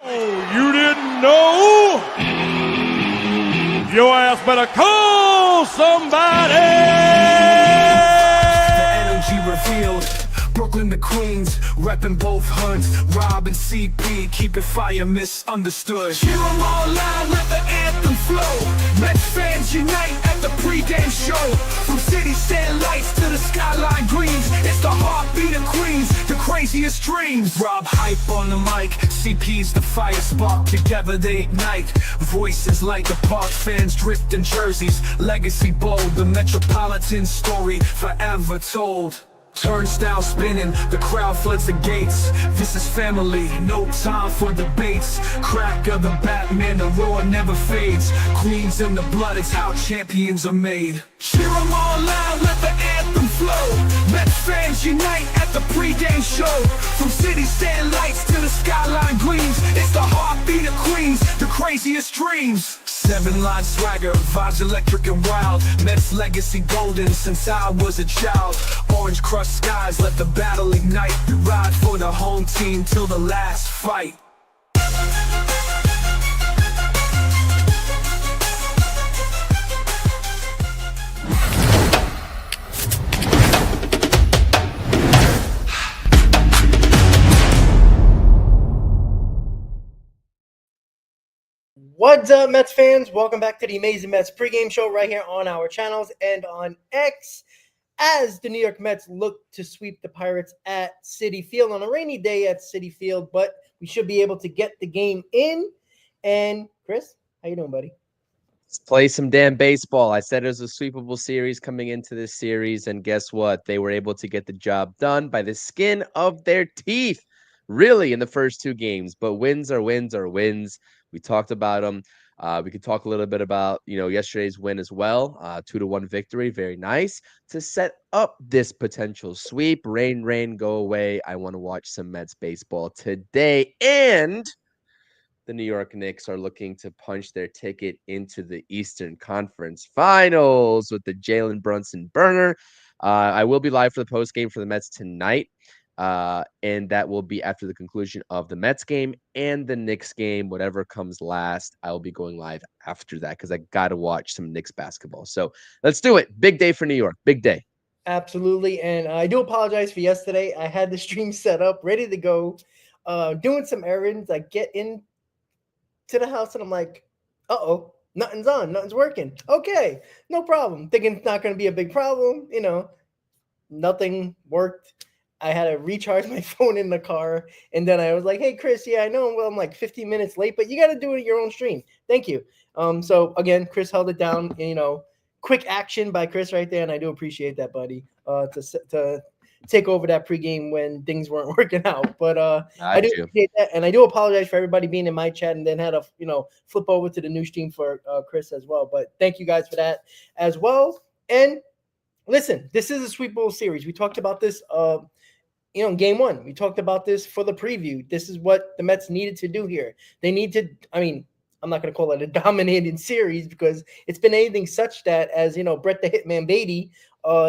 Oh, you didn't know? Your ass better call somebody! The energy revealed. Brooklyn to Queens, reppin' both hoods. Rob and CP, keep it fire misunderstood. Cheer 'em all loud, let the anthem flow. Mets fans unite at the pregame show. From city sand lights to the skyline greens, it's the heartbeat of Queens, the craziest dreams. Rob hype on the mic, CP's the fire spark. Together they ignite, voices like the park. Fans dripped in jerseys, legacy bold. The Metropolitan story forever told. Turnstile spinning, the crowd floods the gates. This is family, no time for debates. Crack of the Batman, the roar never fades. Queens in the blood, it's how champions are made. Cheer 'em all loud, let the anthem flow. Mets fans unite at the pregame show. From city stand lights to the skyline gleams, it's the heartbeat of Queens, the craziest dreams. 7-line swagger, vibes electric and wild. Mets legacy golden since I was a child. Orange crushed skies, let the battle ignite. We ride for the home team till the last fight. What's up, Mets fans? Welcome back to the Amazing Mets pregame show right here on our channels and on X. As the New York Mets look to sweep the Pirates at Citi Field on a rainy day at Citi Field, but we should be able to get the game in. And Chris, how you doing, buddy? Let's play some damn baseball. I said it was a sweepable series coming into this series, and guess what? They were able to get the job done by the skin of their teeth, really, in the first two games. But wins are wins are wins. We talked about them. We could talk a little bit about, yesterday's win as well. 2-1 victory. Very nice to set up this potential sweep. Rain, go away. I want to watch some Mets baseball today. And the New York Knicks are looking to punch their ticket into the Eastern Conference Finals with the Jalen Brunson burner. I will be live for the post game for the Mets tonight. And that will be after the conclusion of the Mets game and the Knicks game. Whatever comes last, I will be going live after that because I got to watch some Knicks basketball. So let's do it. Big day for New York. Big day. Absolutely. And I do apologize for yesterday. I had the stream set up, ready to go, doing some errands. I get into the house and I'm like, uh-oh, nothing's on. Nothing's working. Okay, no problem. Thinking it's not going to be a big problem. Nothing worked. I had to recharge my phone in the car, and then I was like, hey, Chris, yeah, I know I'm like 15 minutes late, but you got to do it at your own stream. Thank you. So, again, Chris held it down, quick action by Chris right there, and I do appreciate that, buddy, to take over that pregame when things weren't working out. But I do appreciate that, and I do apologize for everybody being in my chat and then had to, flip over to the new stream for Chris as well. But thank you guys for that as well. And listen, this is a sweepable series. We talked about this game one. We talked about this for the preview. This is what the Mets needed to do here. They need to, I'm not going to call it a dominated series because it's been anything such that as, Brett the Hitman Beatty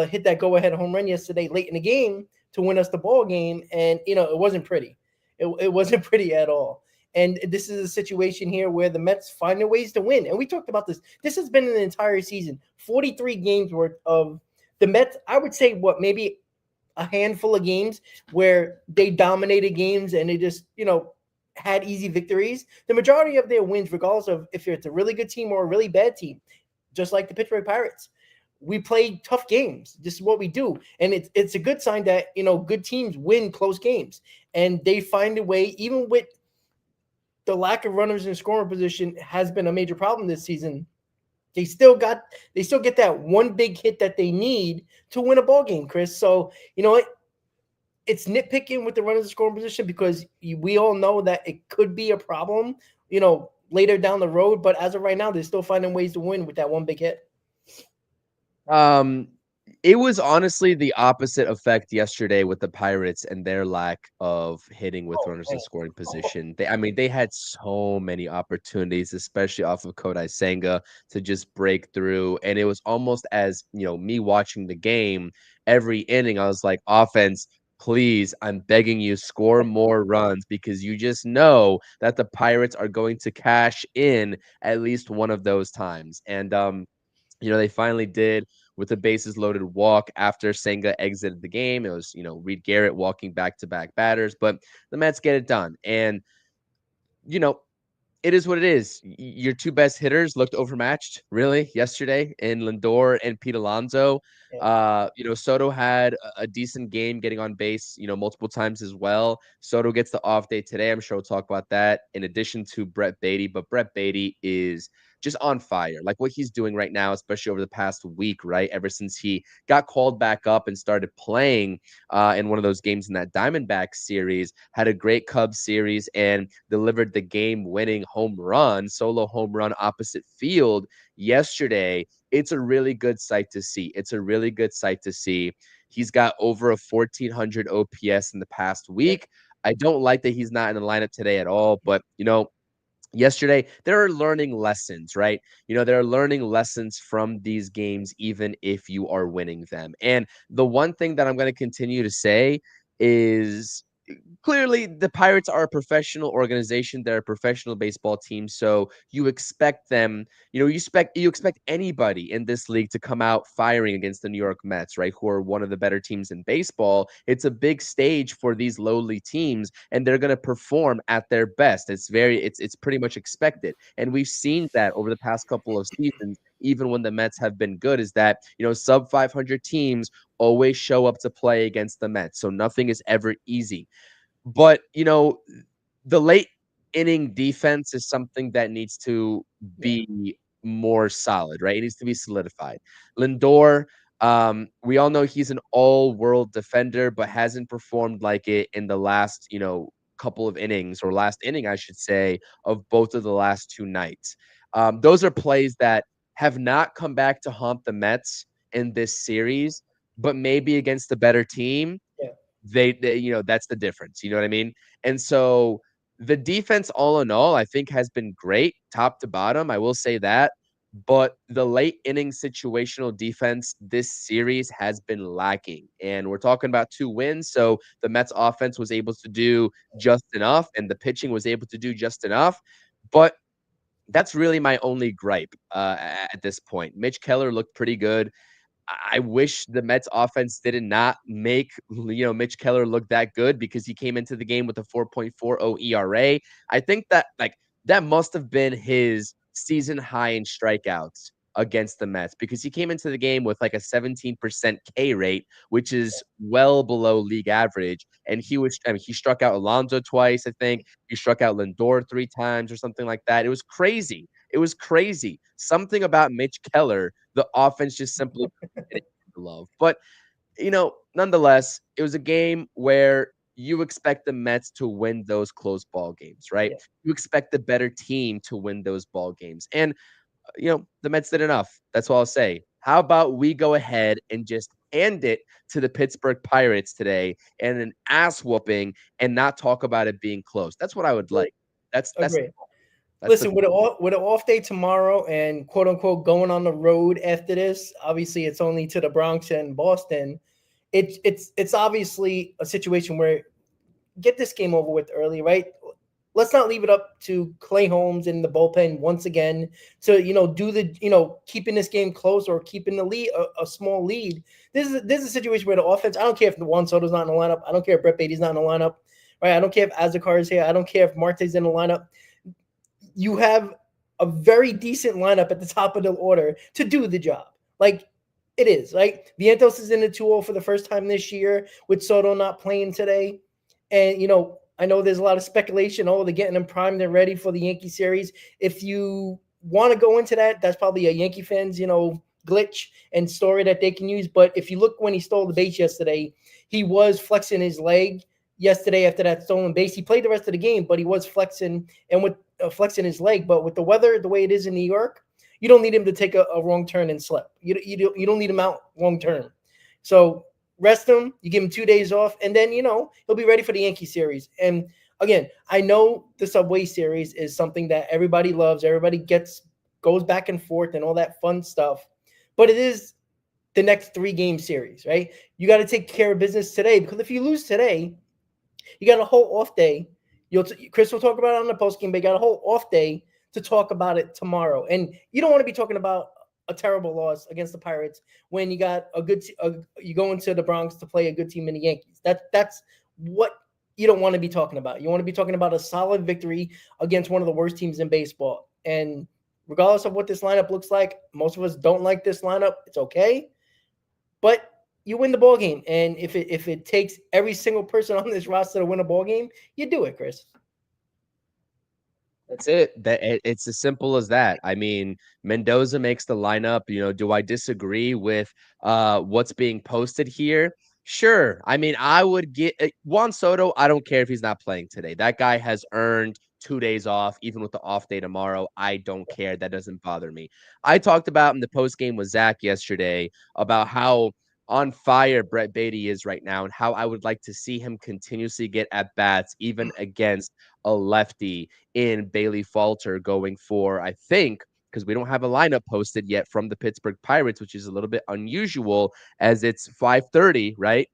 hit that go-ahead home run yesterday late in the game to win us the ball game. And, it wasn't pretty. It wasn't pretty at all. And this is a situation here where the Mets find ways to win. And we talked about this. This has been an entire season, 43 games worth of the Mets. I would say maybe a handful of games where they dominated games and they just, had easy victories. The majority of their wins, regardless of if it's a really good team or a really bad team, just like the Pittsburgh Pirates, we play tough games. This is what we do. And it's a good sign that, good teams win close games. And they find a way, even with the lack of runners in scoring position has been a major problem this season. They still get that one big hit that they need to win a ball game, Chris. So, it's nitpicking with the runners in scoring position because we all know that it could be a problem, later down the road. But as of right now, they're still finding ways to win with that one big hit. It was honestly the opposite effect yesterday with the Pirates and their lack of hitting with runners in scoring position. They had so many opportunities, especially off of Kodai Senga, to just break through. And it was almost as, me watching the game, every inning, I was like, offense, please, I'm begging you, score more runs because you just know that the Pirates are going to cash in at least one of those times. And they finally did with the bases loaded walk after Senga exited the game. It was, Reed Garrett walking back-to-back batters, but the Mets get it done. And, you know, it is what it is. Your two best hitters looked overmatched, really, yesterday in Lindor and Pete Alonso. Yeah. Soto had a decent game getting on base, multiple times as well. Soto gets the off day today. I'm sure we'll talk about that in addition to Brett Beatty. But Brett Beatty is just on fire. Like what he's doing right now, especially over the past week, right? Ever since he got called back up and started playing in one of those games in that Diamondback series, had a great Cubs series and delivered the game-winning solo home run opposite field yesterday. It's a really good sight to see. He's got over a 1,400 OPS in the past Yeah. week. I don't like that he's not in the lineup today at all, but yesterday, there are learning lessons, right? There are learning lessons from these games, even if you are winning them. And the one thing that I'm going to continue to say is clearly the Pirates are a professional organization. They're a professional baseball team. So you expect them, you expect anybody in this league to come out firing against the New York Mets, right? Who are one of the better teams in baseball. It's a big stage for these lowly teams, and they're going to perform at their best. It's pretty much expected. And we've seen that over the past couple of seasons, even when the Mets have been good, is that, sub 500 teams always show up to play against the Mets. So nothing is ever easy. But, the late inning defense is something that needs to Yeah. be more solid, right? It needs to be solidified. Lindor, we all know he's an all-world defender, but hasn't performed like it in the last, couple of innings, or last inning, I should say, of both of the last two nights. Those are plays that have not come back to haunt the Mets in this series, but maybe against a better team, Yeah. they that's the difference. You know what I mean? And so the defense, all in all, I think has been great, top to bottom. I will say that. But the late inning situational defense this series has been lacking. And we're talking about 2 wins. So the Mets offense was able to do just enough, and the pitching was able to do just enough. But that's really my only gripe at this point. Mitch Keller looked pretty good. I wish the Mets offense did not make, Mitch Keller look that good, because he came into the game with a 4.40 ERA. I think that must have been his season high in strikeouts against the Mets, because he came into the game with like a 17% K rate, which is well below league average. And he struck out Alonso twice, I think. He struck out Lindor 3 times or something like that. It was crazy. It was crazy. Something about Mitch Keller, the offense just simply love. But, nonetheless, it was a game where you expect the Mets to win those close ball games, right? Yeah. You expect the better team to win those ball games. And, the Mets did enough. That's all I'll say. How about we go ahead and just hand it to the Pittsburgh Pirates today and an ass whooping, and not talk about it being close? That's what I would like. That's Agree. that's the Listen, with an off day tomorrow and quote unquote going on the road after this, obviously it's only to the Bronx and Boston. It's obviously a situation where get this game over with early, right? Let's not leave it up to Clay Holmes in the bullpen once again to do the keeping this game close or keeping the lead a small lead. This is a situation where the offense. I don't care if Juan Soto's not in the lineup. I don't care if Brett Beatty's not in the lineup. Right? I don't care if Azakar is here. I don't care if Marte's in the lineup. You have a very decent lineup at the top of the order to do the job. Like it is, right? Vientos is in the 2-0 for the first time this year with Soto not playing today. And, I know there's a lot of speculation. Oh, they're getting them primed and ready for the Yankee series. If you want to go into that, that's probably a Yankee fans, glitch and story that they can use. But if you look when he stole the base yesterday, he was flexing his leg yesterday after that stolen base. He played the rest of the game, but he was flexing and with flexing his leg. But with the weather the way it is in New York, you don't need him to take a wrong turn and slip. You don't need him out long term. So rest him. You give him 2 days off, and then he'll be ready for the Yankee series. And again, I know the Subway Series is something that everybody loves. Everybody goes back and forth and all that fun stuff. But it is the next 3-game series, right? You got to take care of business today, because if you lose today, you got a whole off day. Chris will talk about it on the post game, but you got a whole off day to talk about it tomorrow. And you don't want to be talking about a terrible loss against the Pirates when you got you go into the Bronx to play a good team in the Yankees. That's what you don't want to be talking about. You want to be talking about a solid victory against one of the worst teams in baseball. And regardless of what this lineup looks like, most of us don't like this lineup. It's okay, but you win the ball game. And if it takes every single person on this roster to win a ball game, you do it, Chris. That's it. It's as simple as that. I mean, Mendoza makes the lineup. Do I disagree with what's being posted here? Sure. I mean, I would get Juan Soto. I don't care if he's not playing today. That guy has earned 2 days off, even with the off day tomorrow. I don't care. That doesn't bother me. I talked about in the post game with Zach yesterday about how on fire Brett Beatty is right now, and how I would like to see him continuously get at bats, even against a lefty in Bailey Falter going for, I think, because we don't have a lineup posted yet from the Pittsburgh Pirates, which is a little bit unusual as it's 5:30, right?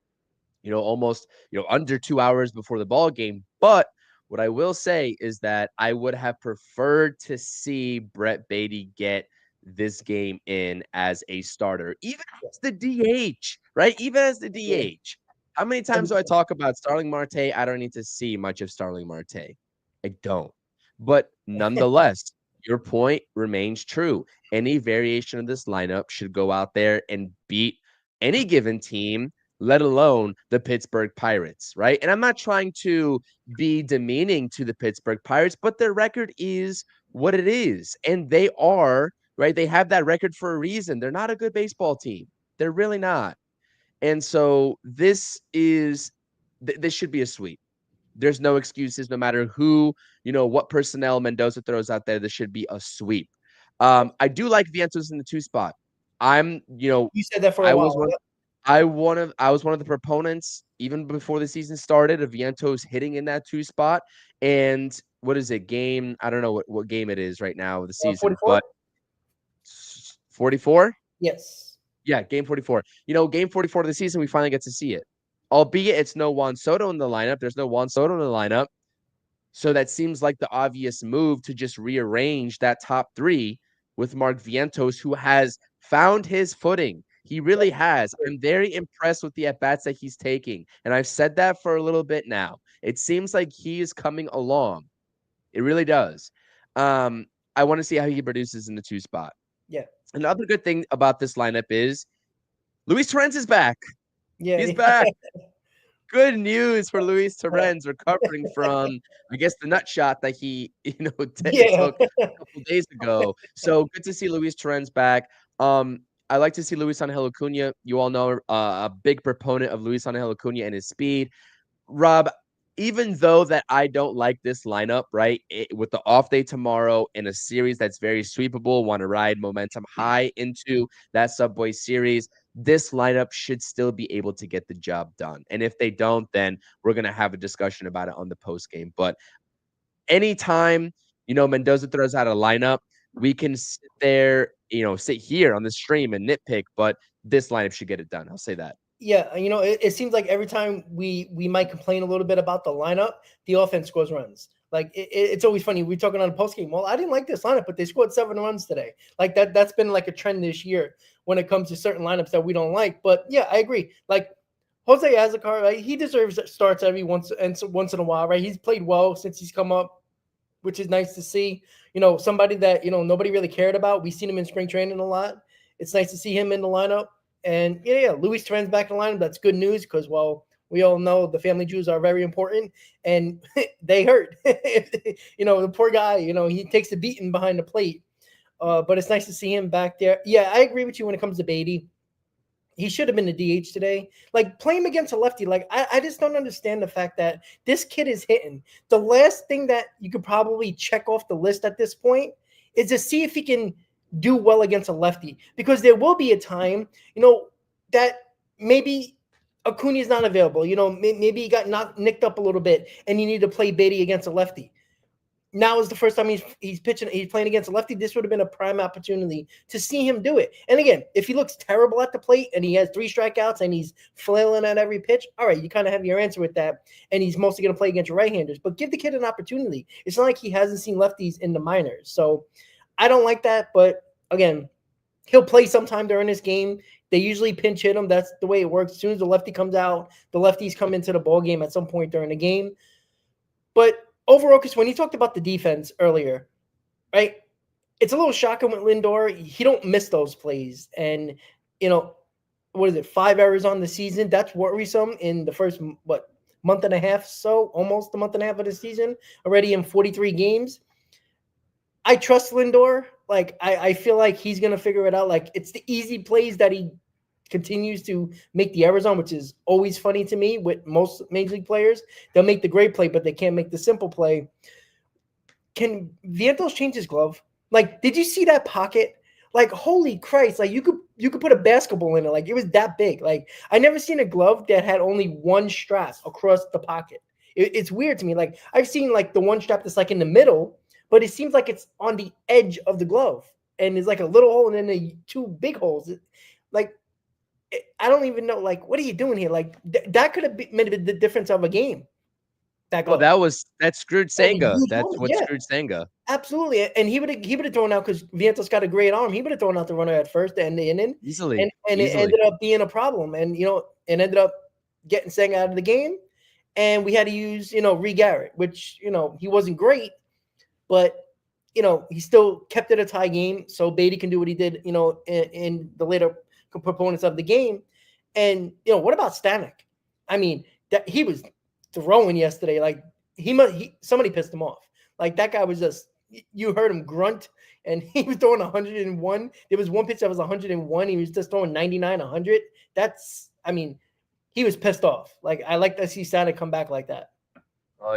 Almost, under 2 hours before the ball game. But what I will say is that I would have preferred to see Brett Beatty get this game in as a starter, even as the DH, right? Even as the DH. How many times do I talk about Starling Marte? I don't need to see much of Starling Marte. I don't. But nonetheless, your point remains true. Any variation of this lineup should go out there and beat any given team, let alone the Pittsburgh Pirates, right? And I'm not trying to be demeaning to the Pittsburgh Pirates, but their record is what it is. And they are, right? They have that record for a reason. They're not a good baseball team. They're really not. And so this should be a sweep. There's no excuses, no matter who, what personnel Mendoza throws out there. This should be a sweep. I do like Vientos in the 2 spot. You said that for a while. I was one of the proponents even before the season started of Vientos hitting in that 2 spot. And what is it? I don't know what game it is right now of the season, 44? but 44? Yes. Yeah, game 44. Game 44 of the season, we finally get to see it. Albeit it's no Juan Soto in the lineup. There's no Juan Soto in the lineup. So that seems like the obvious move to just rearrange that top 3 with Mark Vientos, who has found his footing. He really has. I'm very impressed with the at-bats that he's taking. And I've said that for a little bit now. It seems like he is coming along. It really does. I want to see how he produces in the 2 spot. Yeah. Another good thing about this lineup is Luis Torrens is back. Yeah, he's back. Good news for Luis Torrens, recovering from, I guess, the nut shot that he, took a couple days ago. So good to see Luis Torrens back. I like to see Luis Angel Acuna. You all know a big proponent of Luis Angel Acuna and his speed. Rob, even though that I don't like this lineup, right, with the off day tomorrow in a series that's very sweepable, want to ride momentum high into that Subway Series, this lineup should still be able to get the job done. And if they don't, then we're going to have a discussion about it on the post game. But anytime, Mendoza throws out a lineup, we can sit there, sit here on the stream and nitpick, but this lineup should get it done. I'll say that. Yeah, it seems like every time we might complain a little bit about the lineup, the offense scores runs. Like it's always funny. We're talking on a post game. Well, I didn't like this lineup, but they scored 7 runs today. Like that's been like a trend this year when it comes to certain lineups that we don't like. But yeah, I agree. Like Jose Azocar, right? He deserves starts every once in a while, right? He's played well since he's come up, which is nice to see. Somebody that nobody really cared about. We've seen him in spring training a lot. It's nice to see him in the lineup. And yeah, Luis Torrens back in the lineup. That's good news because, well, we all know the family Jews are very important, and they hurt. The poor guy, he takes a beating behind the plate. But it's nice to see him back there. Yeah, I agree with you when it comes to Beatty. He should have been the DH today. Like, play him against a lefty. Like, I just don't understand the fact that this kid is hitting. The last thing that you could probably check off the list at this point is to see if he can do well against a lefty, because there will be a time, that maybe Acuna is not available. Maybe he got nicked up a little bit and you need to play Beatty against a lefty. now is the first time he's pitching. He's playing against a lefty. This would have been a prime opportunity to see him do it. And again, if he looks terrible at the plate and he has 3 strikeouts and he's flailing at every pitch, all right, you kind of have your answer with that. And he's mostly going to play against your right-handers. But give the kid an opportunity. It's not like he hasn't seen lefties in the minors. So I don't like that. But again, he'll play sometime during this game. They usually pinch hit him. That's the way it works. As soon as the lefty comes out, the lefties come into the ball game at some point during the game. But overall, because when you talked about the defense earlier, right, it's a little shocking with Lindor. He don't miss those plays. And, what is it, 5 errors on the season? That's worrisome in the first, month and a half, so almost a month and a half of the season, already in 43 games. I trust Lindor. Like, I feel like he's going to figure it out. Like, it's the easy plays that he continues to make the errors on, which is always funny to me with most major league players. They'll make the great play, but they can't make the simple play. Can Vientos change his glove? Like, did you see that pocket? Like, holy Christ. Like, you could put a basketball in it. Like, it was that big. Like, I never seen a glove that had only one strap across the pocket. It's weird to me. Like, I've seen like the one strap that's like in the middle, but it seems like it's on the edge of the glove. And there's like a little hole and then the 2 big holes. Like, I don't even know, like, what are you doing here? Like, that could have made the difference of a game. That screwed Senga. That's what screwed Senga. Absolutely. And he would have thrown out, because Vientos got a great arm. He would have thrown out the runner at first to end the inning. Easily. And it ended up being a problem. And, it ended up getting Senga out of the game. And we had to use, Ree Garrett, which, he wasn't great, but, he still kept it a tie game. So Beatty can do what he did, in the later components of the game. And what about Stanek? I mean, that he was throwing yesterday. Like, somebody pissed him off. Like, that guy was just, you heard him grunt, and he was throwing 101. There was one pitch that was 101. He was just throwing 99, 100. He was pissed off. Like, I like to see Stanek come back like that.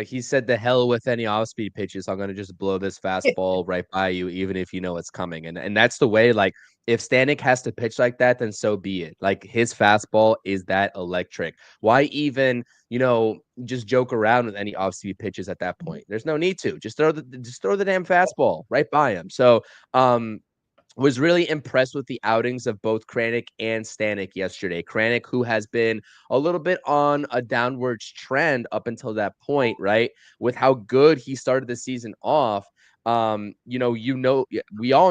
He said, "The hell with any off-speed pitches. I'm gonna just blow this fastball right by you, even if you know it's coming." And that's the way. Like, if Stanek has to pitch like that, then so be it. Like, his fastball is that electric. Why even just joke around with any off-speed pitches at that point? There's no need to. Just throw the damn fastball right by him. So, was really impressed with the outings of both Kranick and Stanek yesterday. Kranick, who has been a little bit on a downwards trend up until that point, right? With how good he started the season off, we all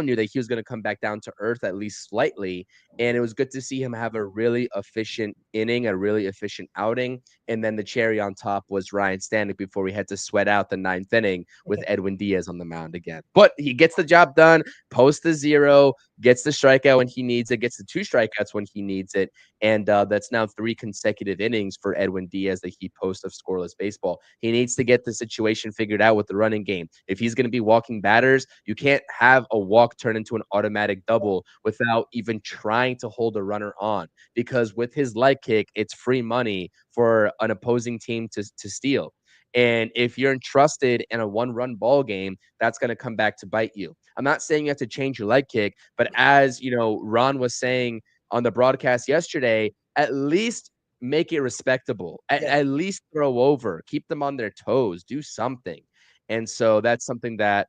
knew that he was going to come back down to earth at least slightly. And it was good to see him have a really efficient inning, a really efficient outing. And then the cherry on top was Ryan Stanek before we had to sweat out the 9th inning with Edwin Diaz on the mound again. But he gets the job done, posts the 0, gets the strikeout when he needs it, gets the 2 strikeouts when he needs it. And that's now 3 consecutive innings for Edwin Diaz that he posts of scoreless baseball. He needs to get the situation figured out with the running game. If he's going to be walking batters, you can't have a walk turn into an automatic double without even trying to hold a runner on, because with his leg kick, it's free money for an opposing team to steal. And if you're entrusted in a 1-run ball game, that's going to come back to bite you. I'm not saying you have to change your leg kick, but as Ron was saying on the broadcast yesterday, at least make it respectable. At least throw over, keep them on their toes, do something. And so that's something that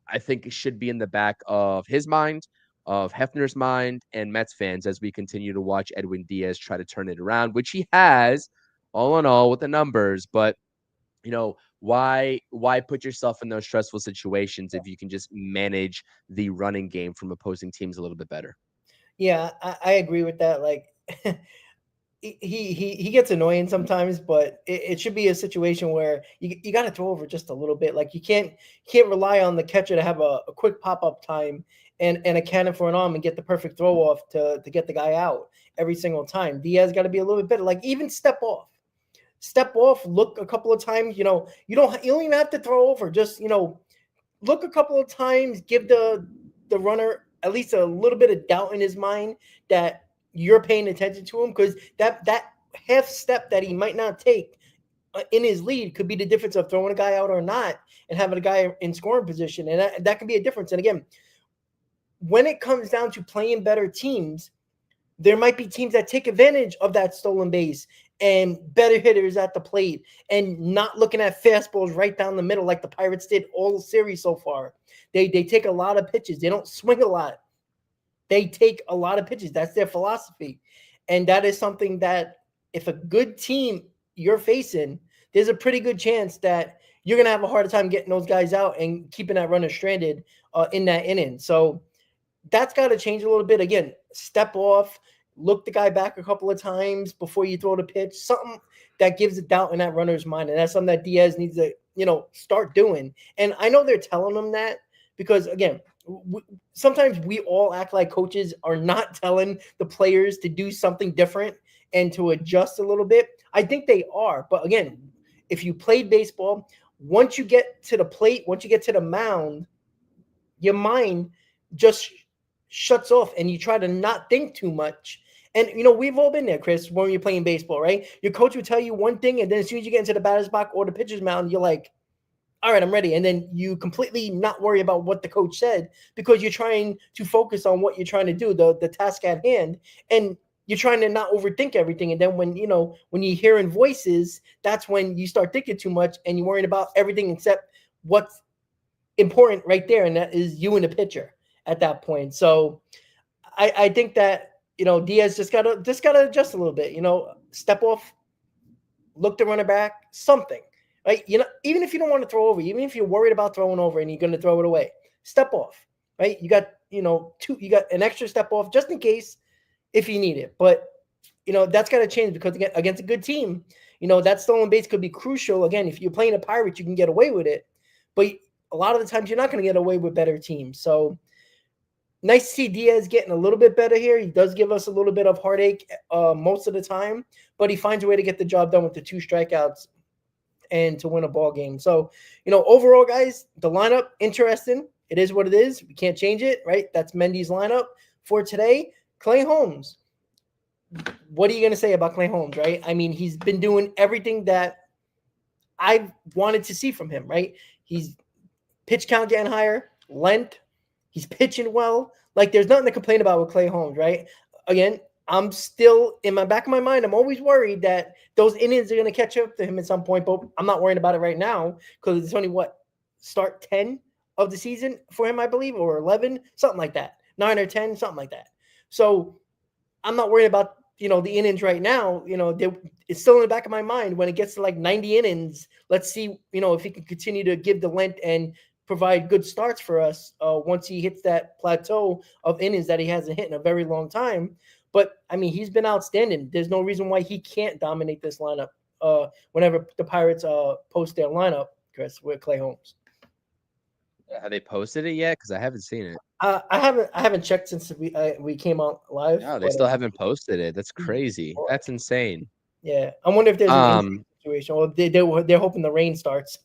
I think should be in the back of his mind, of Hefner's mind, and Mets fans as we continue to watch Edwin Diaz try to turn it around, which he has, all in all, with the numbers. But why put yourself in those stressful situations if you can just manage the running game from opposing teams a little bit better? Yeah, I agree with that. Like, he gets annoying sometimes, but it should be a situation where you got to throw over just a little bit. Like, you can't rely on the catcher to have a quick pop-up time and a cannon for an arm and get the perfect throw off to get the guy out every single time. Diaz got to be a little bit better. Like, even step off, look a couple of times. You don't even have to throw over. Just look a couple of times. Give the runner at least a little bit of doubt in his mind that you're paying attention to him, because that half step that he might not take in his lead could be the difference of throwing a guy out or not and having a guy in scoring position. And that could be a difference. And again, when it comes down to playing better teams, there might be teams that take advantage of that stolen base and better hitters at the plate and not looking at fastballs right down the middle like the Pirates did all series so far. They take a lot of pitches. They don't swing a lot. They take a lot of pitches. That's their philosophy. And that is something that if a good team you're facing, there's a pretty good chance that you're going to have a harder time getting those guys out and keeping that runner stranded in that inning. So that's got to change a little bit. Again, step off, look the guy back a couple of times before you throw the pitch, something that gives a doubt in that runner's mind. And that's something that Diaz needs to, start doing. And I know they're telling him that because, again, sometimes we all act like coaches are not telling the players to do something different and to adjust a little bit. I think they are. But again, if you played baseball, once you get to the plate, once you get to the mound, your mind just shuts off and you try to not think too much. And, we've all been there, Chris, when you're playing baseball, right? Your coach will tell you one thing, and then as soon as you get into the batter's box or the pitcher's mound, you're like, all right, I'm ready. And then you completely not worry about what the coach said because you're trying to focus on what you're trying to do, the task at hand. And you're trying to not overthink everything. And then when you're hearing voices, that's when you start thinking too much and you're worrying about everything except what's important right there. And that is you and the pitcher at that point. So I think that, Diaz just gotta adjust a little bit, step off, look the runner back, something, right? Even if you don't want to throw over, even if you're worried about throwing over and you're going to throw it away, step off, right? You got, you got an extra step off just in case if you need it. But, that's got to change because against a good team, that stolen base could be crucial. Again, if you're playing a Pirates, you can get away with it. But a lot of the times you're not going to get away with better teams. So nice to see Diaz getting a little bit better here. He does give us a little bit of heartache most of the time, but he finds a way to get the job done with the 2 strikeouts and to win a ball game. So, overall, guys, the lineup, interesting. It is what it is. We can't change it, right? That's Mendy's lineup for today. Clay Holmes. What are you going to say about Clay Holmes, right? I mean, he's been doing everything that I wanted to see from him, right? He's pitch count getting higher, length. He's pitching well. Like, there's nothing to complain about with Clay Holmes, right? Again, I'm still, in my back of my mind, I'm always worried that those innings are going to catch up to him at some point, but I'm not worrying about it right now because it's only, start 10 of the season for him, I believe, or 11, something like that. 9 or 10, something like that. So I'm not worried about, the innings right now. It's still in the back of my mind when it gets to like 90 innings. Let's see, if he can continue to give the length and provide good starts for us once he hits that plateau of innings that he hasn't hit in a very long time. But, I mean, he's been outstanding. There's no reason why he can't dominate this lineup whenever the Pirates post their lineup, Chris, with Clay Holmes. Have they posted it yet? Because I haven't seen it. I haven't checked since we came out live. No, they still haven't posted it. That's crazy. That's insane. Yeah, I wonder if there's an situation. Well, they're hoping the rain starts.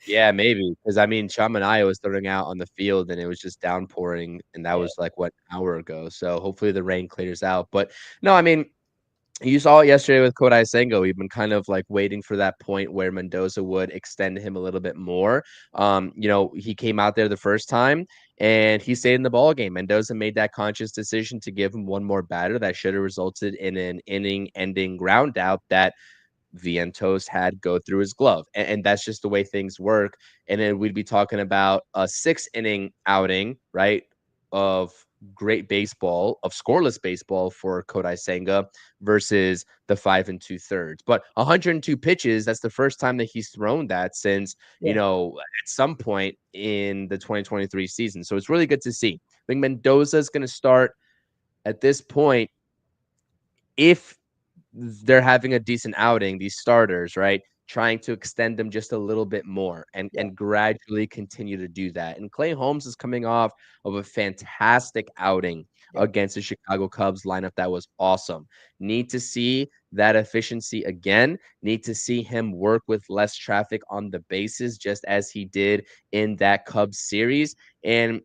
Yeah, maybe because I mean, Shamanaya was throwing out on the field and it was just downpouring, and that was like an hour ago. So hopefully the rain clears out. But no, I mean, you saw it yesterday with Kodai Senga. We've been kind of like waiting for that point where Mendoza would extend him a little bit more. He came out there the first time and he stayed in the ball game. Mendoza made that conscious decision to give him one more batter that should have resulted in an inning-ending ground out that Vientos had go through his glove. And that's just the way things work. And then we'd be talking about a 6-inning outing, right, of great baseball, of scoreless baseball for Kodai Senga versus the 5 2/3. But 102 pitches, that's the first time that he's thrown that since, at some point in the 2023 season. So it's really good to see. I think Mendoza is going to start at this point. If they're having a decent outing, these starters, right? Trying to extend them just a little bit more and gradually continue to do that. And Clay Holmes is coming off of a fantastic outing against the Chicago Cubs lineup that was awesome. Need to see that efficiency again. Need to see him work with less traffic on the bases, just as he did in that Cubs series. And,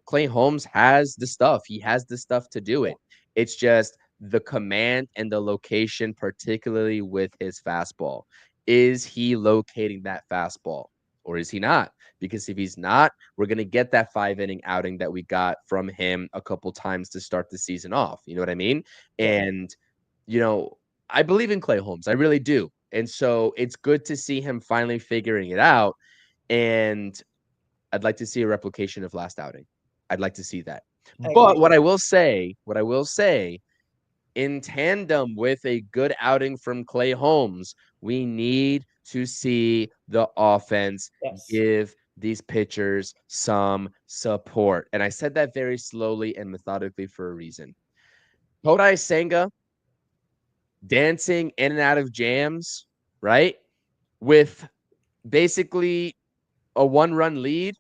Clay Holmes has the stuff. He has the stuff to do it. It's just the command and the location, particularly with his fastball. Is he locating that fastball or is he not? Because if he's not, we're going to get that 5-inning outing that we got from him a couple times to start the season off. You know what I mean? And, I believe in Clay Holmes. I really do. And so it's good to see him finally figuring it out. And I'd like to see a replication of last outing. I'd like to see that. I But agree. what I will say, in tandem with a good outing from Clay Holmes, we need to see the offense Yes. give these pitchers some support. And I said that very slowly and methodically for a reason. Kodai Senga dancing in and out of jams, right? With basically a 1-run lead,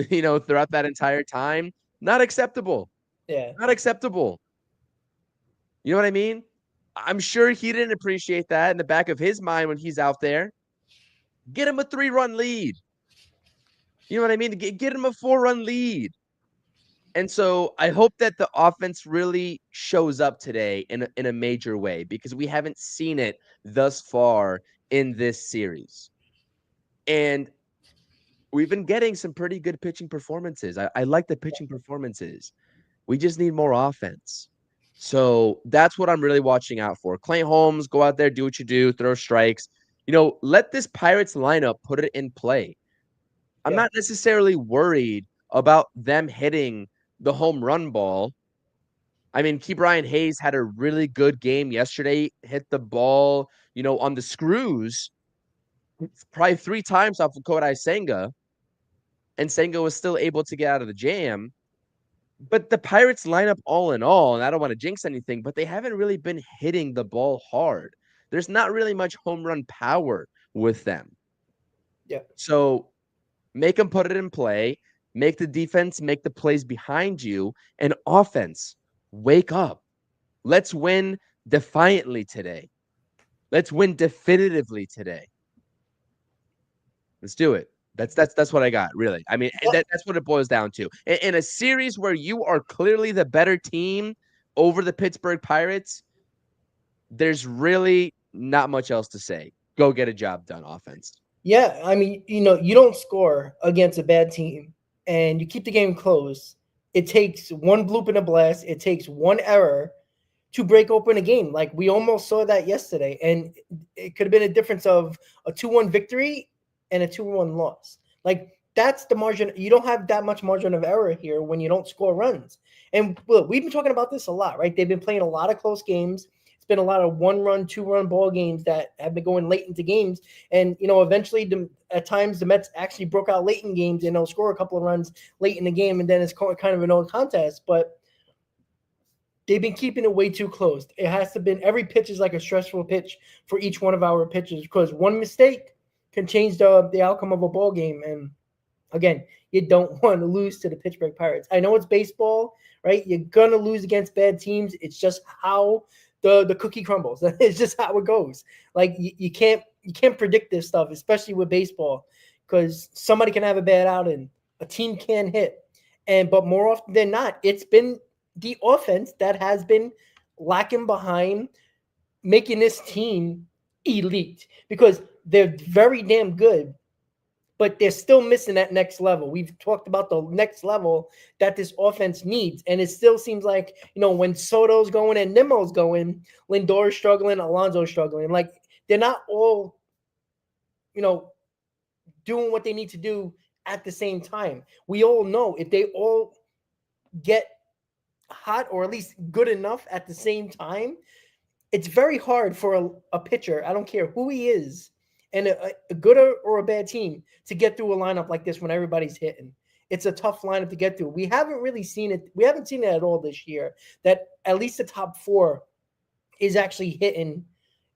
throughout that entire time. Not acceptable. Yeah. Not acceptable. You know what I mean? I'm sure he didn't appreciate that in the back of his mind when he's out there. Get him a 3-run lead. You know what I mean? Get him a 4-run lead. And so I hope that the offense really shows up today in a major way, because we haven't seen it thus far in this series. And we've been getting some pretty good pitching performances. I like the pitching performances. We just need more offense. So that's what I'm really watching out for. Clay Holmes, go out there, do what you do, throw strikes. Let this Pirates lineup put it in play. I'm not necessarily worried about them hitting the home run ball. I mean, Ke'Bryan Hayes had a really good game yesterday, hit the ball, on the screws, probably 3 times off of Kodai Senga, and Senga was still able to get out of the jam. But the Pirates lineup all in all, and I don't want to jinx anything, but they haven't really been hitting the ball hard. There's not really much home run power with them. Yeah. So make them put it in play, make the defense make the plays behind you, and offense, wake up. Let's win defiantly today. Let's win definitively today. Let's do it. That's what I got, really. I mean, that's what it boils down to. In a series where you are clearly the better team over the Pittsburgh Pirates, there's really not much else to say. Go get a job done, offense. Yeah, I mean, you don't score against a bad team and you keep the game close. It takes one bloop and a blast. It takes one error to break open a game. Like we almost saw that yesterday, and it could have been a difference of a 2-1 victory and a 2-1 loss. Like that's the margin. You don't have that much margin of error here when you don't score runs. And look, we've been talking about this a lot, right? They've been playing a lot of close games. It's been a lot of 1-run, 2-run ball games that have been going late into games. And, eventually at times the Mets actually broke out late in games and they'll score a couple of runs late in the game. And then it's kind of an old contest, but they've been keeping it way too close. It has to been every pitch is like a stressful pitch for each one of our pitchers, because one mistake can change the outcome of a ball game. And again, you don't want to lose to the Pittsburgh Pirates. I know it's baseball, right? You're gonna lose against bad teams. It's just how the cookie crumbles. It's just how it goes. Like you can't predict this stuff, especially with baseball, because somebody can have a bad outing, a team can hit, but more often than not, it's been the offense that has been lacking behind making this team elite, because they're very damn good, but they're still missing that next level. We've talked about the next level that this offense needs, and it still seems like, when Soto's going and Nimmo's going, Lindor's struggling, Alonso's struggling. Like they're not all, doing what they need to do at the same time. We all know if they all get hot or at least good enough at the same time, it's very hard for a pitcher, I don't care who he is, and a good or a bad team, to get through a lineup like this when everybody's hitting. It's a tough lineup to get through. We haven't really seen it. We haven't seen it at all this year, that at least the top 4 is actually hitting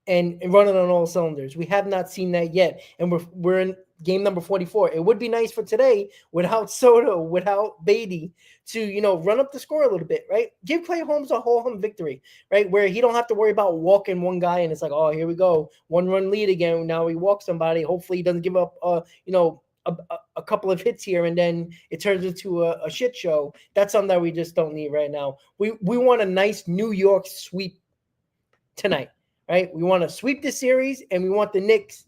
and running on all cylinders. We have not seen that yet. And we're in game number 44. It would be nice for today, without Soto, without Beatty, to, run up the score a little bit, right? Give Clay Holmes a whole victory, right? Where he don't have to worry about walking one guy and it's like, oh, here we go, 1-run lead again. Now he walks somebody. Hopefully he doesn't give up, a couple of hits here and then it turns into a shit show. That's something that we just don't need right now. We want a nice New York sweep tonight, right? We want to sweep the series, and we want the Knicks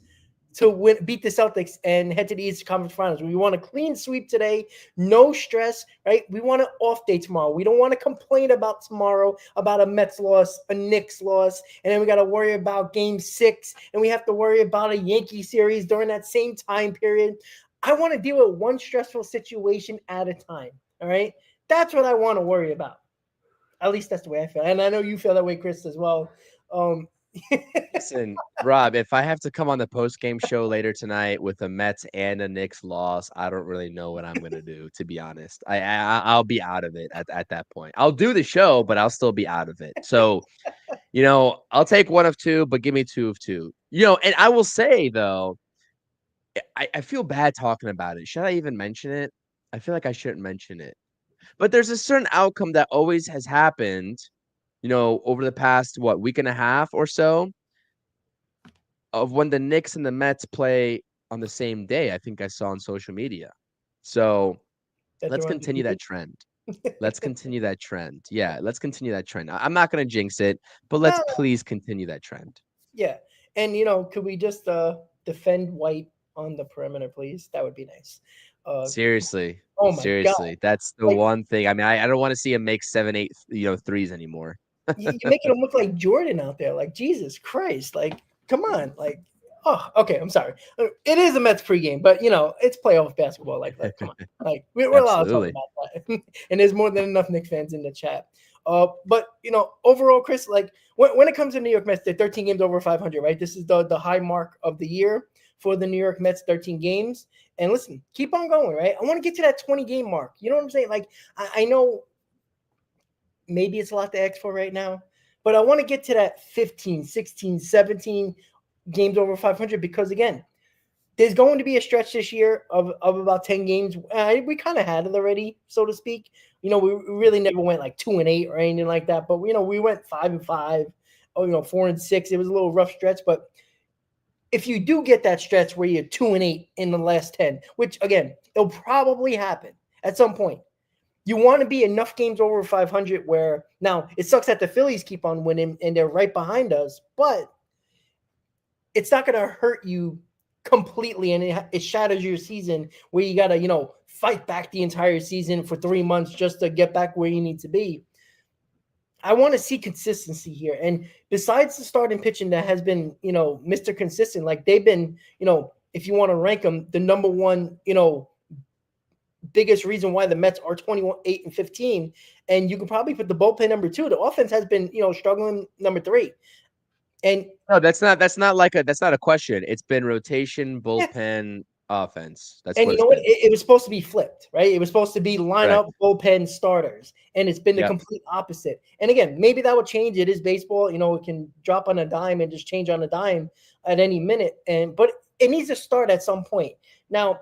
to beat the Celtics and head to the Eastern Conference Finals. We want a clean sweep today, no stress, right? We want an off day tomorrow. We don't want to complain about tomorrow about a Mets loss, a Knicks loss, and then we got to worry about Game 6, and we have to worry about a Yankee series during that same time period. I want to deal with one stressful situation at a time, all right? That's what I want to worry about. At least that's the way I feel. And I know you feel that way, Chris, as well. Listen, Rob, if I have to come on the post-game show later tonight with a Mets and a Knicks loss, I don't really know what I'm gonna do, to be honest. I'll be out of it at that point. I'll do the show, but I'll still be out of it. So, I'll take one of two, but give me two of two. And I will say though, I feel bad talking about it. Should I even mention it? I feel like I shouldn't mention it. But there's a certain outcome that always has happened, over the past, week and a half or so, of when the Knicks and the Mets play on the same day. I think I saw on social media. So let's continue that trend. Let's continue that trend. Yeah, let's continue that trend. I'm not going to jinx it, but let's please continue that trend. Yeah. And, could we just defend White on the perimeter, please? That would be nice. Seriously. Oh my Seriously. God. That's the one thing. I mean, I don't want to see him make 7, 8, threes anymore. You're making him look like Jordan out there. Like, Jesus Christ. Like, come on. Like, oh, okay. I'm sorry. It is a Mets pregame, but, it's playoff basketball. Like, come on. Like, we're allowed to talk about that. And there's more than enough Knicks fans in the chat. But, overall, Chris, like, when it comes to New York Mets, they're 13 games over 500, right? This is the high mark of the year for the New York Mets, 13 games. And listen, keep on going, right? I want to get to that 20-game mark. You know what I'm saying? Like, I know maybe it's a lot to ask for right now, but I want to get to that 15, 16, 17 games over 500 because, again, there's going to be a stretch this year of about 10 games. We kind of had it already, so to speak. We really never went like 2-8 or anything like that, but, we went 5-5, 4-6. It was a little rough stretch, but if you do get that stretch where you're 2-8 in the last 10, which again, it'll probably happen at some point, you want to be enough games over 500 where now it sucks that the Phillies keep on winning and they're right behind us, but it's not going to hurt you completely. And it shatters your season where you got to, fight back the entire season for 3 months just to get back where you need to be. I want to see consistency here. And besides the starting pitching that has been, Mr. Consistent, like they've been, if you want to rank them, the number one, biggest reason why the Mets are 21-8-15. And you can probably put the bullpen number 2. The offense has been, struggling number 3. And no, that's not a question. It's been rotation, bullpen, offense. That's and what you know what? It was supposed to be flipped, right? It was supposed to be lineup, bullpen, starters, and it's been the complete opposite. And again, maybe that will change. It is baseball, it can drop on a dime and just change on a dime at any minute. But it needs to start at some point. Now,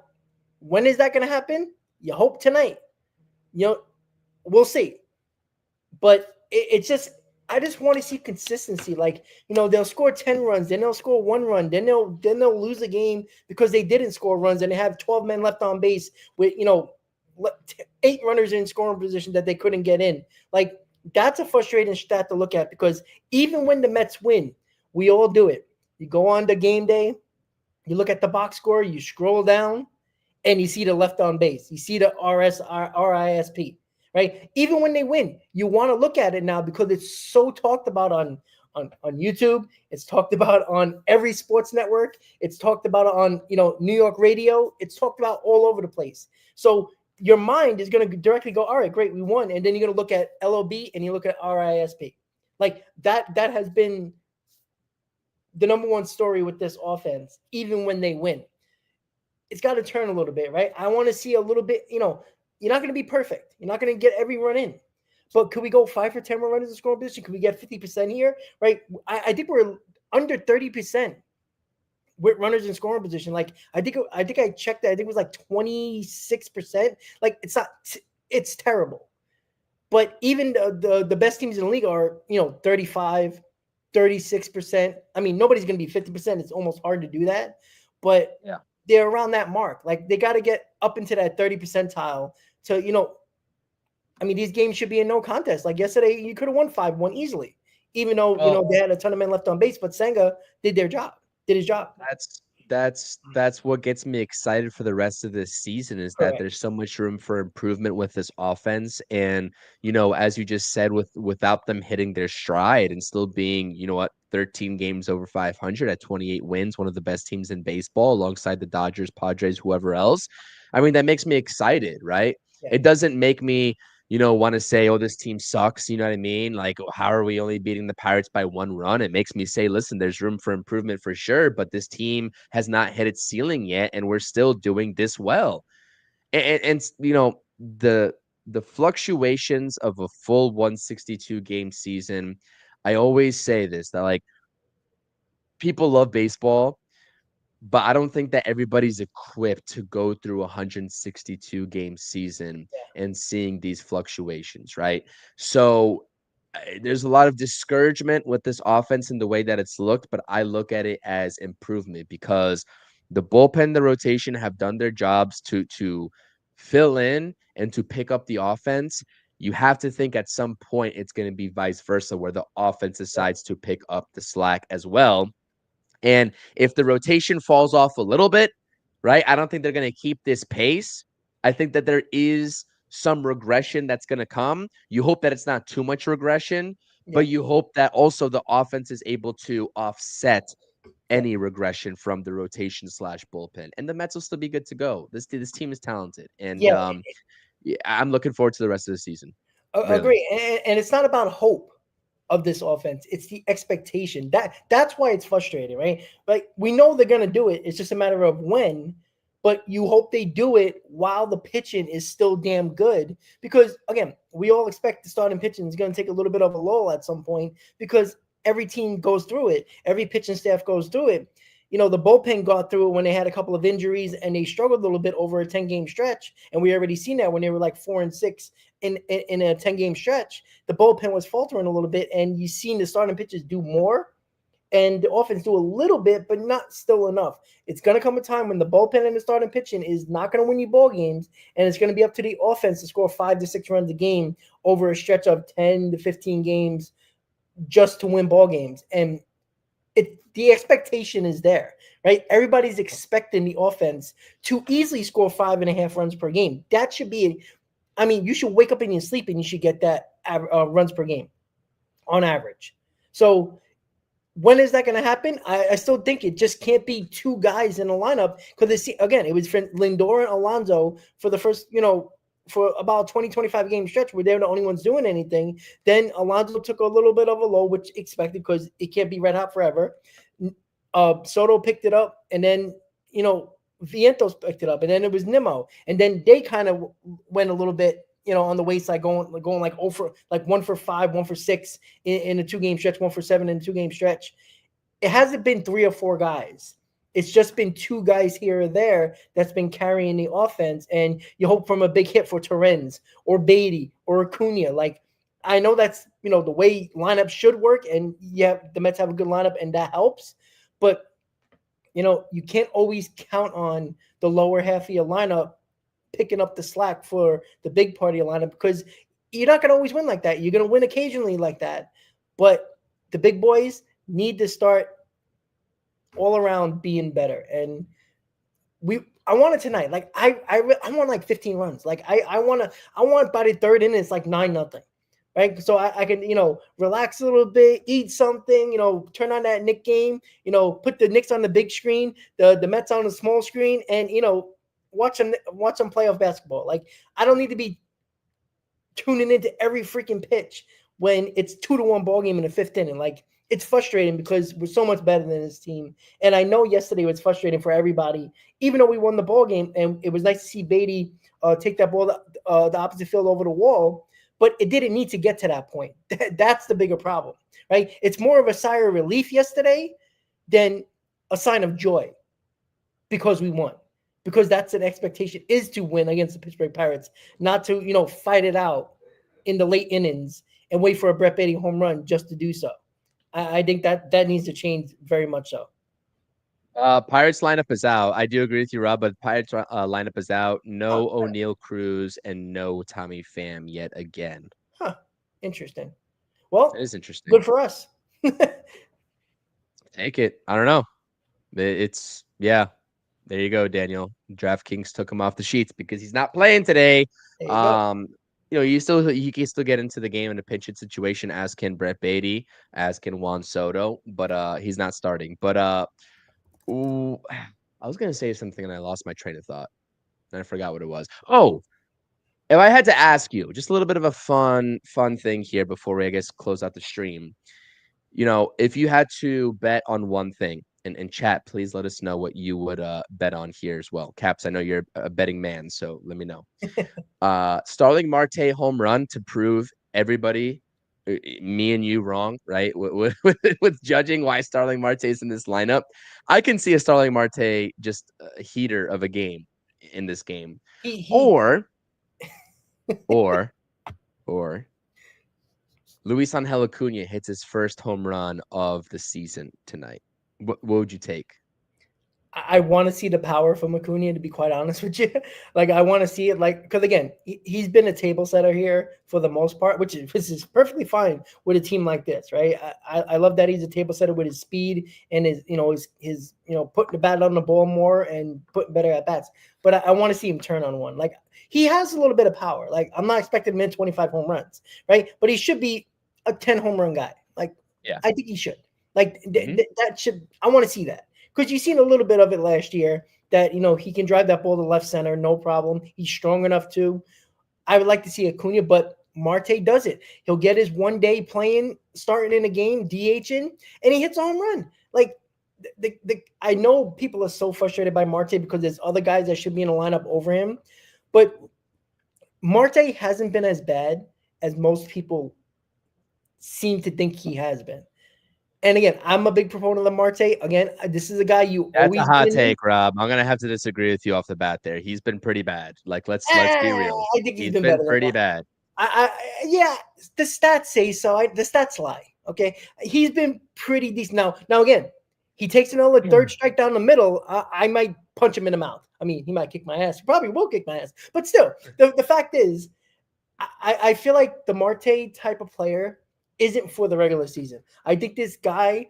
when is that going to happen? You hope tonight. We'll see. But I just want to see consistency. Like, they'll score 10 runs, then they'll score 1 run, then they'll lose a game because they didn't score runs and they have 12 men left on base with, 8 runners in scoring position that they couldn't get in. Like, that's a frustrating stat to look at because even when the Mets win, we all do it. You go on to game day, you look at the box score, you scroll down, and you see the left on base. You see the RISP. Right? Even when they win, you want to look at it now because it's so talked about on YouTube. It's talked about on every sports network. It's talked about on, New York radio. It's talked about all over the place. So your mind is going to directly go, all right, great, we won. And then you're going to look at LOB and you look at RISP. Like that has been the number one story with this offense, even when they win. It's got to turn a little bit, right? I want to see a little bit, you're not going to be perfect. You're not going to get every run in. But could we go 5 for 10 more runners in scoring position? Could we get 50% here? Right? I think we're under 30% with runners in scoring position. Like I think I checked that. I think it was like 26%. Like it's terrible. But even the best teams in the league are, 35, 36%. I mean, nobody's going to be 50%. It's almost hard to do that. But they're around that mark. Like they got to get up into that 30 percentile to, these games should be a no contest. Like yesterday, you could have won 5-1 easily, even though, they had a ton of men left on base, but Senga did his job. that's what gets me excited for the rest of this season is that Correct. there's so much room for improvement with this offense. And, as you just said, without them hitting their stride and still being, 13 games over 500 at 28 wins, one of the best teams in baseball alongside the Dodgers, Padres, whoever else. I mean, that makes me excited, right? Yeah. It doesn't make me want to say, oh, this team sucks. You know what I mean? Like, how are we only beating the Pirates by 1 run? It makes me say, listen, there's room for improvement for sure, but this team has not hit its ceiling yet, and we're still doing this well. And the fluctuations of a full 162 game season, I always say this, that like people love baseball, but I don't think that everybody's equipped to go through a 162 game season and seeing these fluctuations, right? So there's a lot of discouragement with this offense in the way that it's looked, but I look at it as improvement because the bullpen, the rotation have done their jobs to fill in and to pick up the offense. You have to think at some point it's going to be vice versa, where the offense decides to pick up the slack as well. And if the rotation falls off a little bit, right, I don't think they're going to keep this pace. I think that there is some regression that's going to come. You hope that it's not too much regression, but you hope that also the offense is able to offset any regression from the rotation / bullpen. And the Mets will still be good to go. This team is talented. And Yeah. yeah, I'm looking forward to the rest of the season. Really. Agree. And it's not about hope of this offense. It's the expectation. That's why it's frustrating, right? Like we know they're gonna do it. It's just a matter of when, but you hope they do it while the pitching is still damn good. Because again, we all expect the starting pitching is gonna take a little bit of a lull at some point because every team goes through it, every pitching staff goes through it. The bullpen got through it when they had a couple of injuries and they struggled a little bit over a 10-game stretch. And we already seen that when they were like 4-6 in a 10-game stretch. The bullpen was faltering a little bit, and you've seen the starting pitchers do more and the offense do a little bit, but not still enough. It's going to come a time when the bullpen and the starting pitching is not going to win you ball games, and it's going to be up to the offense to score 5 to 6 runs a game over a stretch of 10 to 15 games just to win ball games. And the expectation is there, right? Everybody's expecting the offense to easily score 5.5 runs per game. That should be, you should wake up in your sleep and you should get that runs per game on average. So when is that going to happen? I still think it just can't be two guys in a lineup because again, it was Lindor and Alonso for the first, for about 20, 25 game stretch where they're the only ones doing anything. Then Alonso took a little bit of a low, which expected because it can't be red hot forever. Soto picked it up, and then, Vientos picked it up, and then it was Nimmo. And then they kind of went a little bit, on the wayside, going like 1 for 5, 1 for 6 in a 2-game stretch, 1 for 7 in a 2-game stretch. It hasn't been 3 or 4 guys. It's just been 2 guys here or there that's been carrying the offense, and you hope from a big hit for Torrens or Beatty or Acuna. Like, I know that's, the way lineups should work, and the Mets have a good lineup, and that helps. But, you can't always count on the lower half of your lineup picking up the slack for the big part of your lineup because you're not going to always win like that. You're going to win occasionally like that. But the big boys need to start all around being better. And I want it tonight. Like I want like 15 runs. Like I want by the third inning it's like 9-0. Right. So I can, relax a little bit, eat something, turn on that Knick game, put the Knicks on the big screen, the Mets on the small screen, and watch them playoff basketball. Like I don't need to be tuning into every freaking pitch when it's 2-1 ball game in the 5th inning. Like it's frustrating because we're so much better than this team. And I know yesterday was frustrating for everybody, even though we won the ball game. And it was nice to see Beatty take that ball the opposite field over the wall. But it didn't need to get to that point. That's the bigger problem, right? It's more of a sigh of relief yesterday than a sign of joy because we won. Because that's an expectation, is to win against the Pittsburgh Pirates, not to, fight it out in the late innings and wait for a Brett Beatty home run just to do so. I think that needs to change very much so. Pirates lineup is out. I do agree with you, Rob, but Pirates lineup is out. No O'Neal Cruz and no Tommy Pham yet again. Huh. Interesting. Well, it is interesting. Good for us. Take it. I don't know. It's Yeah. There you go, Daniel. DraftKings took him off the sheets because he's not playing today. There you go. You can still get into the game in a pinch hit situation, as can Brett Beatty, as can Juan Soto, but he's not starting. But ooh, I was gonna say something and I lost my train of thought. And I forgot what it was. Oh, if I had to ask you, just a little bit of a fun thing here before we, I guess, close out the stream. If you had to bet on one thing, and chat, please let us know what you would bet on here as well. Caps, I know you're a betting man, so let me know. Starling Marte home run to prove everybody, me and you, wrong, right? With judging why Starling Marte is in this lineup, I can see a Starling Marte just a heater of a game in this game, He or or or Luis Angel Acuna hits his first home run of the season tonight. What would you take? I want to see the power from Acuna, to be quite honest with you. Like, I want to see it, like, because again, he's been a table setter here for the most part, which is perfectly fine with a team like this, right? I love that he's a table setter with his speed and his putting the bat on the ball more and putting better at bats. But I want to see him turn on one. Like, he has a little bit of power. Like, I'm not expecting him to 25 home runs, right? But he should be a 10 home run guy. Like, Yeah. I think he should. Like, that should. I want to see that. Because you've seen a little bit of it last year that, he can drive that ball to left center, no problem. He's strong enough to. I would like to see Acuna, but Marte does it. He'll get his one day playing, starting in a game, DHing, and he hits a home run. Like, I know people are so frustrated by Marte because there's other guys that should be in a lineup over him, but Marte hasn't been as bad as most people seem to think he has been. And again, I'm a big proponent of Marte. Again, this is a guy you That's always a hot get in. take, Rob. I'm gonna have to disagree with you off the bat there. He's been pretty bad. Like, let's be real. I think he's He's been been better than pretty that. bad. Yeah, the stats say so. The stats lie. Okay, he's been pretty decent. Now again, he takes another third strike down the middle. I might punch him in the mouth. I mean, he might kick my ass. He probably will kick my ass. But still, the fact is, I feel like the Marte type of player isn't for the regular season. I think this guy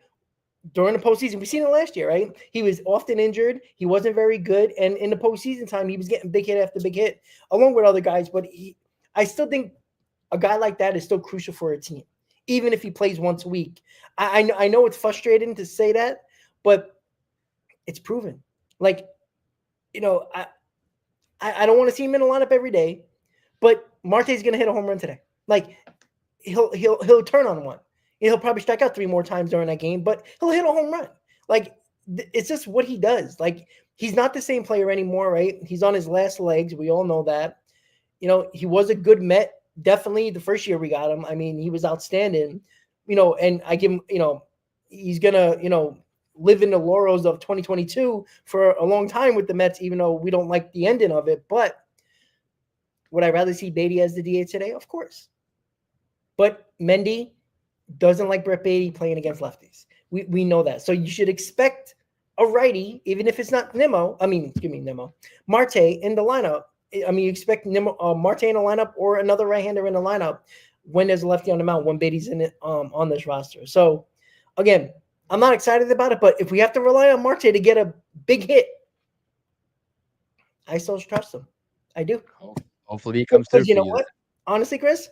during the postseason, we've seen it last year, right? He was often injured. He wasn't very good. And in the postseason time, he was getting big hit after big hit along with other guys. But I still think a guy like that is still crucial for a team, even if he plays once a week. I know it's frustrating to say that, but it's proven. Like, I don't want to see him in the lineup every day, but Marte's going to hit a home run today. Like, he'll turn on one. He'll probably strike out 3 more times during that game, but he'll hit a home run. Like, it's just what he does. Like, he's not the same player anymore, right? He's on his last legs. We all know that. He was a good Met. Definitely the first year we got him. I mean, he was outstanding. And I give him, he's going to, live in the laurels of 2022 for a long time with the Mets, even though we don't like the ending of it. But would I rather see Beatty as the DH today? Of course. But Mendy doesn't like Brett Beatty playing against lefties. We know that. So you should expect a righty, even if it's not Marte in the lineup. I mean, you expect Marte in the lineup or another right-hander in the lineup when there's a lefty on the mound, when Beatty's in it on this roster. So, again, I'm not excited about it, but if we have to rely on Marte to get a big hit, I still trust him. I do. Hopefully he comes through for you know you. What? Honestly, Chris,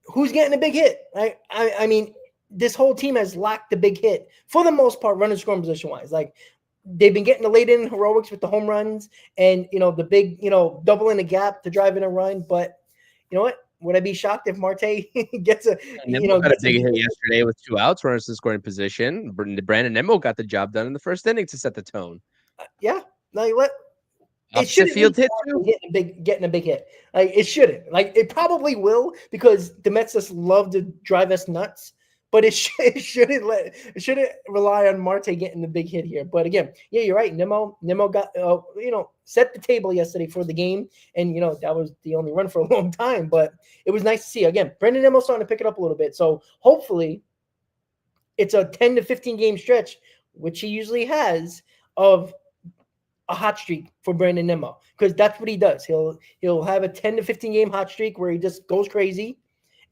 who's getting a big hit? I mean, this whole team has lacked the big hit for the most part, running scoring position wise. Like, they've been getting the late inning heroics with the home runs and the big double in the gap to drive in a run. But you know what? Would I be shocked if Marte gets a got a big hit yesterday with 2 outs, runners in scoring position. Brandon Nimmo got the job done in the first inning to set the tone. Yeah, like what? It Opposite field hit too. Getting a big hit. Like, it shouldn't. Like, it probably will because the Mets just love to drive us nuts. But it shouldn't rely on Marte getting the big hit here. But again, yeah, you're right. Nimmo got set the table yesterday for the game, and that was the only run for a long time. But it was nice to see. Again, Brandon Nimmo starting to pick it up a little bit. So hopefully, it's a 10 to 15 game stretch, which he usually has, of a hot streak for Brandon Nimmo, because that's what he does. He'll have a 10 to 15 game hot streak where he just goes crazy,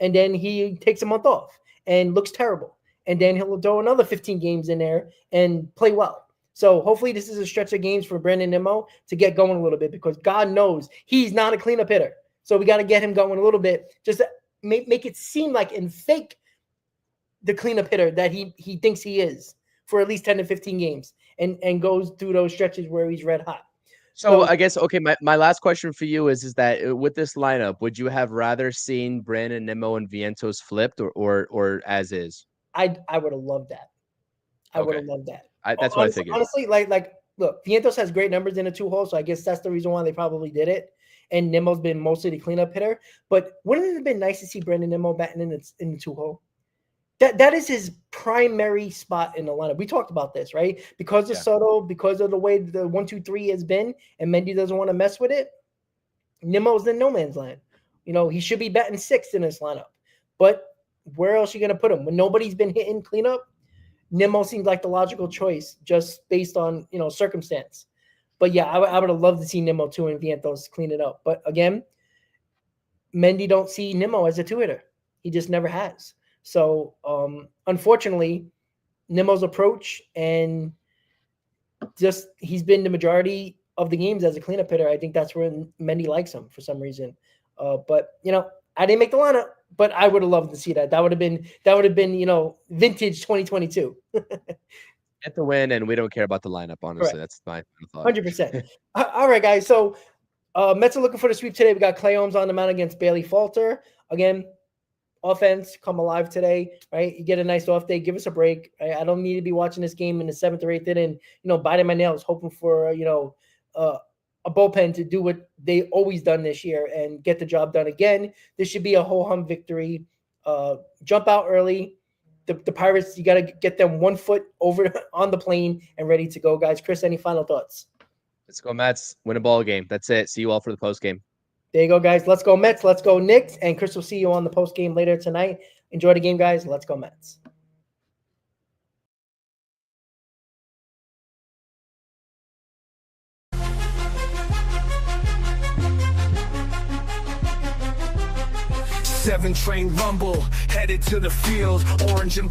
and then he takes a month off and looks terrible, and then he'll throw another 15 games in there and play well. So hopefully this is a stretch of games for Brandon Nimmo to get going a little bit, because God knows he's not a cleanup hitter. So we got to get him going a little bit, just to make it seem like and fake the cleanup hitter that he thinks he is for at least 10 to 15 games and goes through those stretches where he's red hot. So I guess, okay, my last question for you is that with this lineup, would you have rather seen Brandon Nimmo and Vientos flipped or as is? I would have loved that. I would have loved that. That's what I figured. Honestly, like look, Vientos has great numbers in a 2-hole, so I guess that's the reason why they probably did it. And Nimmo's been mostly the cleanup hitter. But wouldn't it have been nice to see Brandon Nimmo batting in the 2-hole? That is his primary spot in the lineup. We talked about this, right? Because of Soto, because of the way the 1-2-3 has been, and Mendy doesn't want to mess with it. Nimmo's in no man's land. You know, he should be batting 6th in this lineup. But where else are you going to put him? When nobody's been hitting cleanup, Nimmo seems like the logical choice just based on, you know, circumstance. But yeah, I would have loved to see Nimmo too and Vientos clean it up. But again, Mendy don't see Nimmo as a 2-hitter. He just never has. So unfortunately, Nimmo's approach and just he's been the majority of the games as a cleanup hitter. I think that's where Mendy likes him for some reason. But you know, I didn't make the lineup, but I would have loved to see that. That would have been, you know, vintage 2022. Get the win, and we don't care about the lineup, honestly. Correct. That's my thought. 100%. All right, guys. So Mets are looking for the sweep today. We got Clay Holmes on the mound against Bailey Falter. Again, offense come alive today, right? You get a nice off day. Give us a break. Right? I don't need to be watching this game in the 7th or 8th inning, you know, biting my nails, hoping for, you know, a bullpen to do what they always done this year and get the job done again. This should be a ho-hum victory. Jump out early. The Pirates, you got to get them 1 foot over on the plane and ready to go, guys. Chris, any final thoughts? Let's go Mets. Win a ball game. That's it. See you all for the post game. There you go, guys. Let's go Mets. Let's go Knicks. And Chris will see you on the post game later tonight. Enjoy the game, guys. Let's go Mets. Seven train rumble, headed to the field, orange and blue.